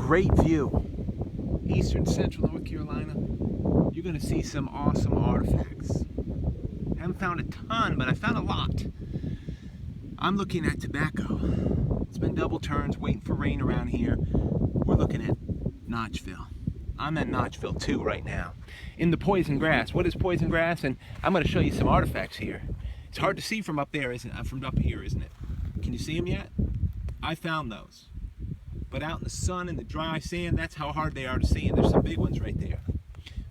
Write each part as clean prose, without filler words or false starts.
great view. Eastern Central North Carolina. You're gonna see some awesome artifacts. Haven't found a ton, but I found a lot. I'm looking at tobacco. It's been double turns, waiting for rain around here. We're looking at Notchville. I'm at Notchville too right now. In the poison grass. What is poison grass? And I'm gonna show you some artifacts here. It's hard to see from up there, isn't it? From up here, isn't it? Can you see them yet? I found those. But out in the sun and the dry sand, that's how hard they are to see. And there's some big ones right there.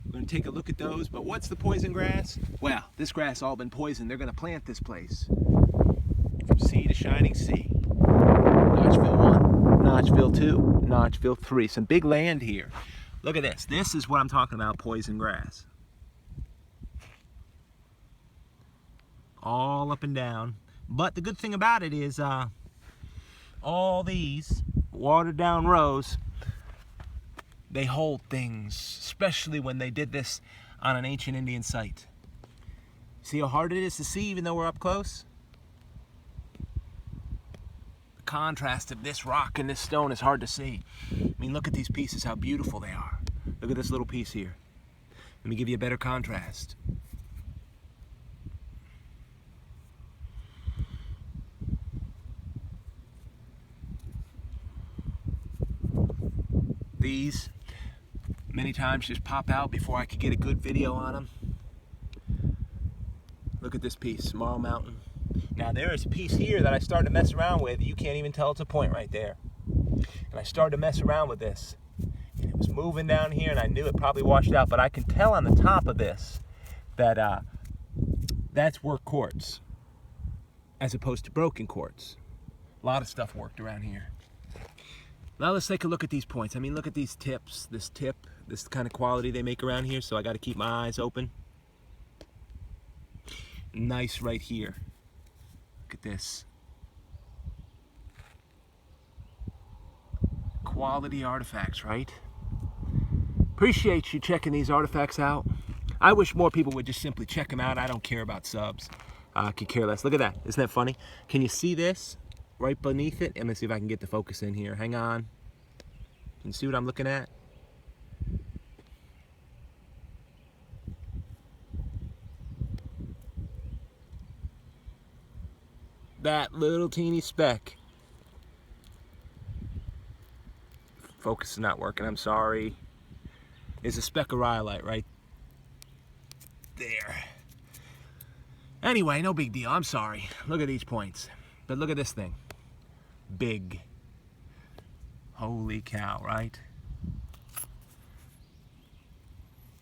We're gonna take a look at those. But what's the poison grass? Well, this grass all been poisoned. They're gonna plant this place. From sea to shining sea. Notchville 1, Notchville 2, Notchville 3. Some big land here. Look at this. This is what I'm talking about, poison grass. All up and down. But the good thing about it is all these watered down rows, they hold things, especially when they did this on an ancient Indian site. See how hard it is to see even though we're up close? The contrast of this rock and this stone is hard to see. I mean, look at these pieces, how beautiful they are. Look at this little piece here. Let me give you a better contrast. These many times just pop out before I could get a good video on them. Look at this piece, Marl Mountain. Now there is a piece here that I started to mess around with. You can't even tell it's a point right there. And I started to mess around with this. And it was moving down here and I knew it probably washed out, but I can tell on the top of this that that's worked quartz as opposed to broken quartz. A lot of stuff worked around here. Now let's take a look at these points. I mean, look at these tips, this kind of quality they make around here, so I got to keep my eyes open. Nice right here. Look at this. Quality artifacts, right? Appreciate you checking these artifacts out. I wish more people would just simply check them out. I don't care about subs. I could care less. Look at that. Isn't that funny? Can you see this? Right beneath it. Let me see if I can get the focus in here. Hang on. Can you see what I'm looking at? That little teeny speck. Focus is not working, I'm sorry. There's a speck of rhyolite right there. Anyway, no big deal, I'm sorry. Look at these points. But look at this thing. Big. Holy cow, right?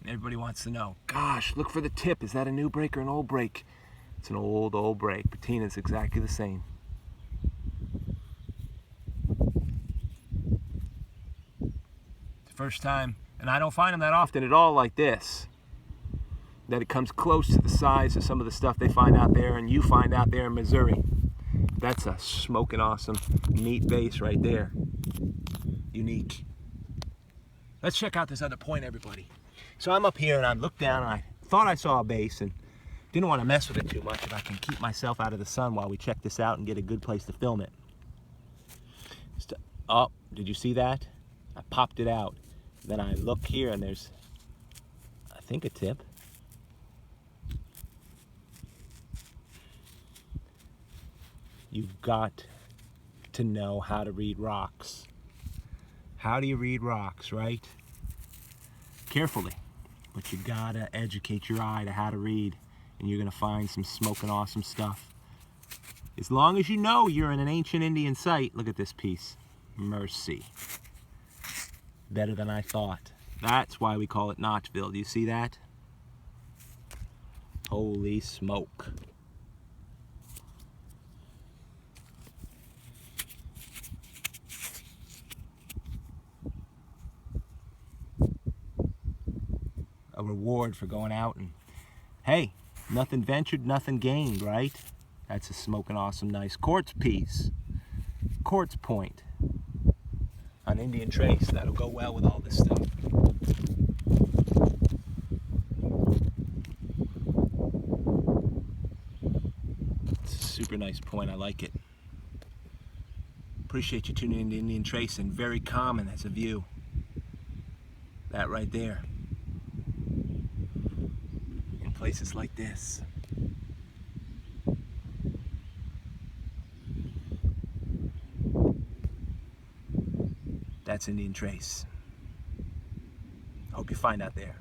Everybody wants to know, gosh, look for the tip. Is that a new break or an old break? It's an old break. Patina's exactly the same. The first time, and I don't find them that often at all like this, that it comes close to the size of some of the stuff they find out there and you find out there in Missouri. That's a smoking awesome, neat base right there. Unique. Let's check out this other point, everybody. So I'm up here and I looked down and I thought I saw a base and didn't want to mess with it too much if I can keep myself out of the sun while we check this out and get a good place to film it. Oh, did you see that? I popped it out. Then I look here and there's, I think, a tip. You've got to know how to read rocks. How do you read rocks, right? Carefully, but you gotta educate your eye to how to read, and you're gonna find some smoking awesome stuff. As long as you know you're in an ancient Indian site. Look at this piece. Mercy. Better than I thought. That's why we call it Notchville. Do you see that? Holy smoke. A reward for going out and, hey, nothing ventured, nothing gained, right? That's a smoking awesome nice quartz piece. Quartz point. An Indian trace that'll go well with all this stuff. It's a super nice point, I like it. Appreciate you tuning in to Indian Trace, and very common as a view. That right there. In places like this. That's Indian Trace. Hope you find out there.